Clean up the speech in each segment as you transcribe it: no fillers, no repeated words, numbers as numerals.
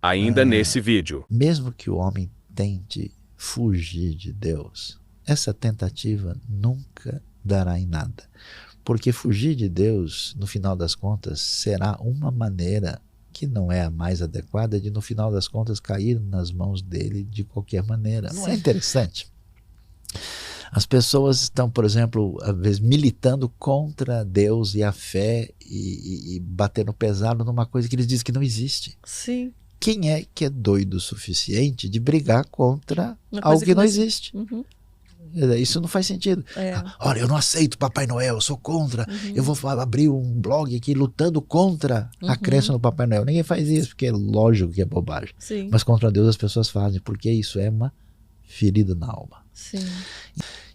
Ainda nesse vídeo. Mesmo que o homem tente fugir de Deus, essa tentativa nunca dará em nada. Porque fugir de Deus, no final das contas, será uma maneira que não é a mais adequada de, no final das contas, cair nas mãos dele de qualquer maneira. Não é interessante? As pessoas estão, por exemplo, às vezes militando contra Deus e a fé e batendo pesado numa coisa que eles dizem que não existe. Sim. Quem é que é doido o suficiente de brigar contra algo que não existe? Uhum. Isso não faz sentido. Olha, eu não aceito Papai Noel, eu sou contra. Eu vou abrir um blog aqui lutando contra a crença no Papai Noel. Ninguém faz isso, porque é lógico que é bobagem. Sim. Mas contra Deus as pessoas fazem, porque isso é uma ferida na alma. Sim.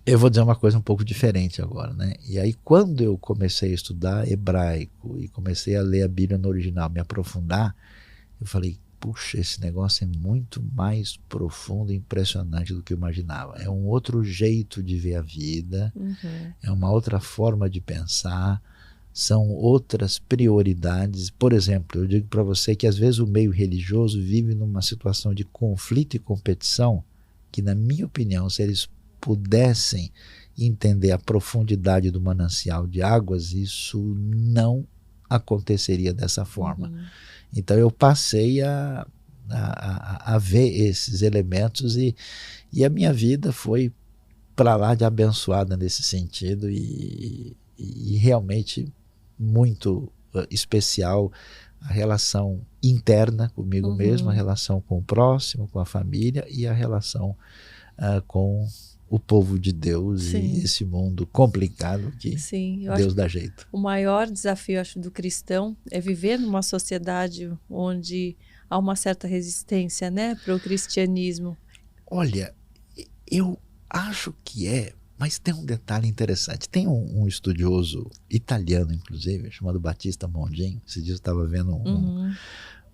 Eu vou dizer uma coisa um pouco diferente agora, né? E aí, quando eu comecei a estudar hebraico e comecei a ler a Bíblia no original, me aprofundar, eu falei, puxa, esse negócio é muito mais profundo e impressionante do que eu imaginava. É um outro jeito de ver a vida, é uma outra forma de pensar, são outras prioridades. Por exemplo, eu digo para você que às vezes o meio religioso vive numa situação de conflito e competição que, na minha opinião, se eles pudessem entender a profundidade do manancial de águas, isso não aconteceria dessa forma. Então eu passei a ver esses elementos e a minha vida foi para lá de abençoada nesse sentido e realmente muito especial a relação interna comigo mesmo, a relação com o próximo, com a família e a relação com o povo de Deus e esse mundo complicado que Deus dá jeito. O maior desafio, acho, do cristão é viver numa sociedade onde há uma certa resistência, né, para o cristianismo. Olha, eu acho que mas tem um detalhe interessante. Tem um estudioso italiano, inclusive, chamado Battista Mondin. Esse dia eu estava vendo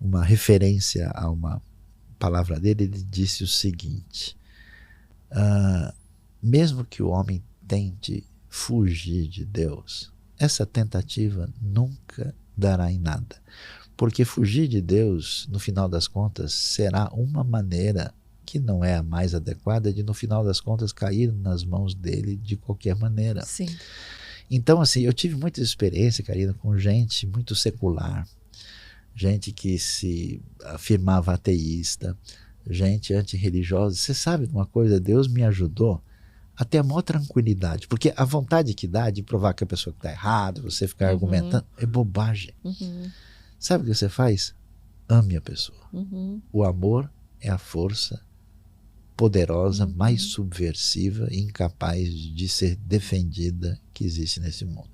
uma referência a uma palavra dele. Ele disse o seguinte: mesmo que o homem tente fugir de Deus, essa tentativa nunca dará em nada. Porque fugir de Deus, no final das contas, será uma maneira que não é a mais adequada de, no final das contas, cair nas mãos dele de qualquer maneira. Sim. Então, assim, eu tive muita experiência, Karina, com gente muito secular, gente que se afirmava ateísta, gente antirreligiosa. Você sabe de uma coisa? Deus me ajudou a ter a maior tranquilidade, porque a vontade que dá de provar que a pessoa está errada, você ficar argumentando, é bobagem. Sabe o que você faz? Ame a pessoa. O amor é a força poderosa, mais subversiva e incapaz de ser defendida que existe nesse mundo.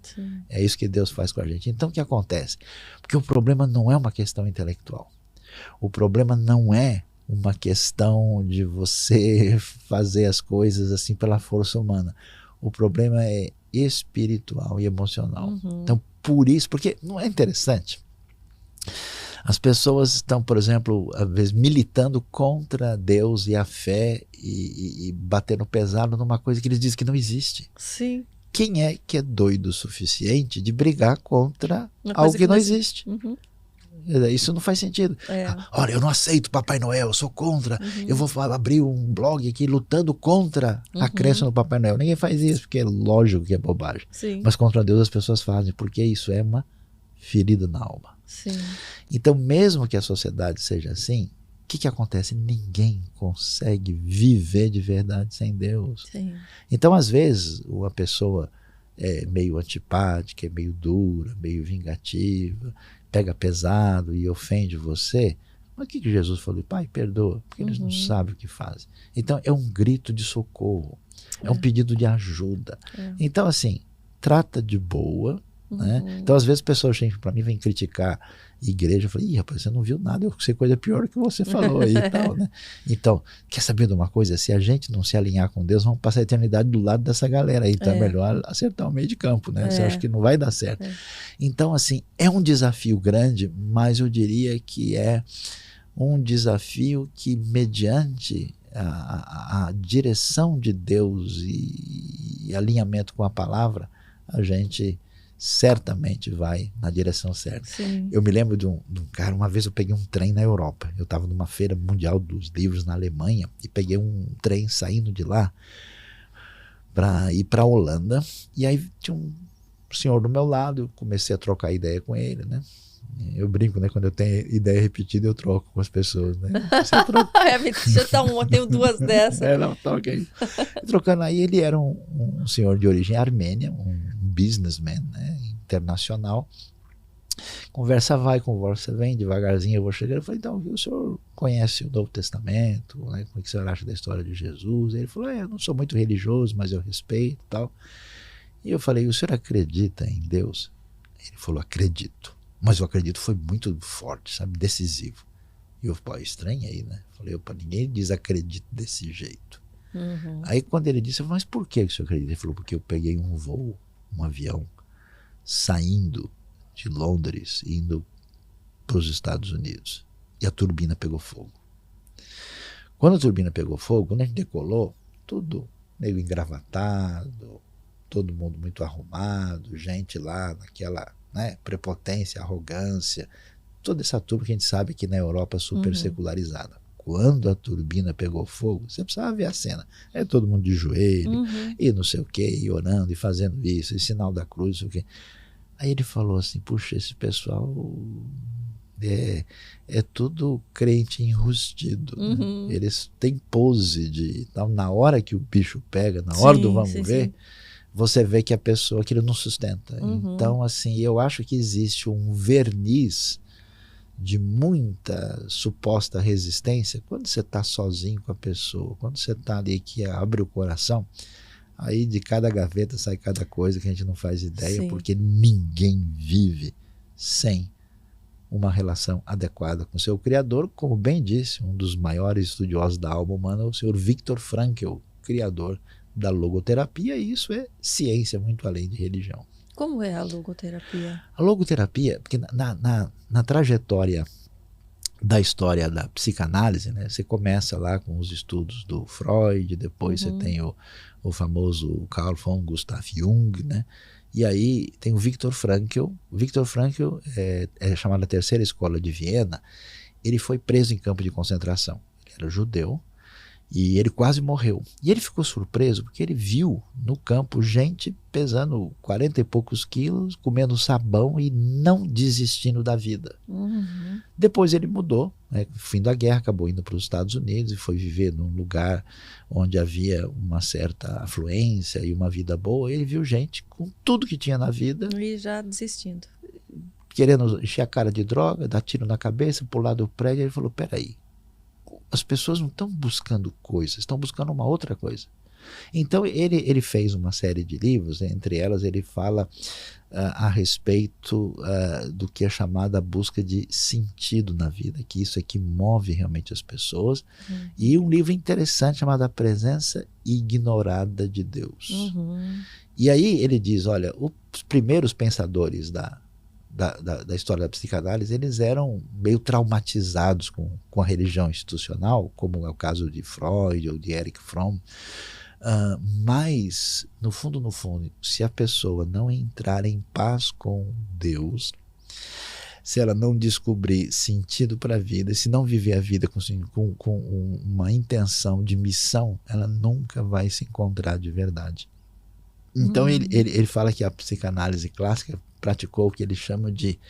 É isso que Deus faz com a gente. Então o que acontece? Porque o problema não é uma questão intelectual. O problema não é uma questão de você fazer as coisas assim pela força humana. O problema é espiritual e emocional. Então, por isso, porque não é interessante? As pessoas estão, por exemplo, às vezes militando contra Deus e a fé e batendo pesado numa coisa que eles dizem que não existe. Sim. Quem é que é doido o suficiente de brigar contra algo que não existe? Isso não faz sentido. Olha, eu não aceito Papai Noel, eu sou contra. Eu vou abrir um blog aqui lutando contra a crença no Papai Noel. Ninguém faz isso, porque é lógico que é bobagem. Mas contra Deus as pessoas fazem, porque isso é uma ferida na alma. Então, mesmo que a sociedade seja assim, o que acontece? Ninguém consegue viver de verdade sem Deus. Então, às vezes, uma pessoa é meio antipática, é meio dura, meio vingativa, pega pesado e ofende você. Mas o que Jesus falou? Pai, perdoa, porque eles não sabem o que fazem. Então, é um grito de socorro, é um pedido de ajuda. Então, assim, trata de boa. Né? Então, às vezes, pessoas chegam para mim e vêm criticar a igreja. Eu falei, rapaz, você não viu nada, eu sei coisa pior que você falou aí e tal, né? Então, quer saber de uma coisa? Se a gente não se alinhar com Deus, vamos passar a eternidade do lado dessa galera aí. Então é melhor acertar o meio de campo, né? Você acha que não vai dar certo. Então, assim, é um desafio grande, mas eu diria que é um desafio que, mediante a direção de Deus e alinhamento com a palavra, a gente certamente vai na direção certa. Sim. Eu me lembro de um cara, uma vez eu peguei um trem na Europa. Eu estava numa feira mundial dos livros na Alemanha e peguei um trem saindo de lá para ir para a Holanda. E aí tinha um senhor do meu lado, eu comecei a trocar ideia com ele, né? Eu brinco, né? Quando eu tenho ideia repetida, eu troco com as pessoas, né? Eu tenho duas dessas. Não, toca aí. Trocando aí, ele era um senhor de origem armênia, um businessman, né? Internacional. Conversa vai, conversa vem, devagarzinho eu vou chegando. Eu falei, então, o senhor conhece o Novo Testamento? Né? Como é que o senhor acha da história de Jesus? Ele falou, eu não sou muito religioso, mas eu respeito e tal. E eu falei, o senhor acredita em Deus? Ele falou, acredito. Mas o acredito foi muito forte, sabe? Decisivo. E eu, estranhei, né? Falei, opa, ninguém diz acredito desse jeito. Uhum. Aí quando ele disse, mas por que o senhor acredita? Ele falou, porque eu peguei um voo, um avião, saindo de Londres, indo para os Estados Unidos. E a turbina pegou fogo. Quando a turbina pegou fogo, quando a gente decolou, tudo meio engravatado, todo mundo muito arrumado, gente lá naquela, né, prepotência, arrogância, toda essa turma que a gente sabe que na Europa é super secularizada. Quando a turbina pegou fogo, você precisava ver a cena. É todo mundo de joelho, e não sei o quê, e orando, e fazendo isso, e sinal da cruz, não sei o quê. Aí ele falou assim, puxa, esse pessoal é tudo crente enrustido. Né? Eles têm pose de... Então, na hora que o bicho pega, na hora do vamos ver, você vê que a pessoa, aquilo não sustenta. Então, assim, eu acho que existe um verniz de muita suposta resistência quando você está sozinho com a pessoa, quando você está ali que abre o coração, aí de cada gaveta sai cada coisa que a gente não faz ideia, porque ninguém vive sem uma relação adequada com seu Criador, como bem disse um dos maiores estudiosos da alma humana, o senhor Viktor Frankl, criador da logoterapia, e isso é ciência muito além de religião. Como é a logoterapia? A logoterapia, porque na trajetória da história da psicanálise, né, você começa lá com os estudos do Freud, depois você tem o famoso Carl von Gustav Jung, né, e aí tem o Viktor Frankl. Viktor Frankl é chamado a terceira escola de Viena. Ele foi preso em campo de concentração. Ele era judeu. E ele quase morreu. E ele ficou surpreso porque ele viu no campo gente pesando 40 e poucos quilos, comendo sabão e não desistindo da vida. Depois ele mudou, né, fim da guerra, acabou indo para os Estados Unidos e foi viver num lugar onde havia uma certa afluência e uma vida boa. Ele viu gente com tudo que tinha na vida. E já desistindo. Querendo encher a cara de droga, dar tiro na cabeça, pular do prédio. Ele falou, peraí. As pessoas não estão buscando coisas, estão buscando uma outra coisa. Então ele fez uma série de livros, entre elas ele fala a respeito do que é chamada a busca de sentido na vida, que isso é que move realmente as pessoas. E um livro interessante chamado A Presença Ignorada de Deus. E aí ele diz, olha, os primeiros pensadores da história da psicanálise, eles eram meio traumatizados com a religião institucional, como é o caso de Freud ou de Erich Fromm, mas no fundo, se a pessoa não entrar em paz com Deus, se ela não descobrir sentido para a vida, se não viver a vida com uma intenção de missão, ela nunca vai se encontrar de verdade. Então ele fala que a psicanálise clássica praticou o que ele chama de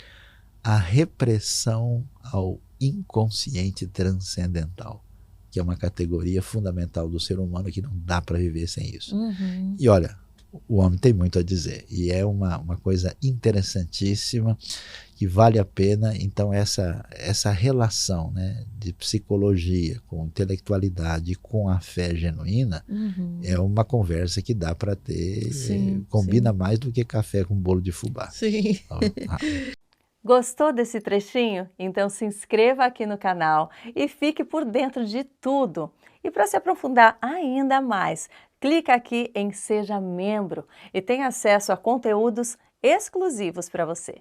a repressão ao inconsciente transcendental, que é uma categoria fundamental do ser humano que não dá para viver sem isso. E olha, o homem tem muito a dizer, e é uma coisa interessantíssima, que vale a pena. Então essa relação, né, de psicologia com intelectualidade, com a fé genuína, é uma conversa que dá para ter, combina mais do que café com bolo de fubá. Sim. Gostou desse trechinho? Então se inscreva aqui no canal e fique por dentro de tudo. E para se aprofundar ainda mais, clica aqui em Seja Membro e tenha acesso a conteúdos exclusivos para você.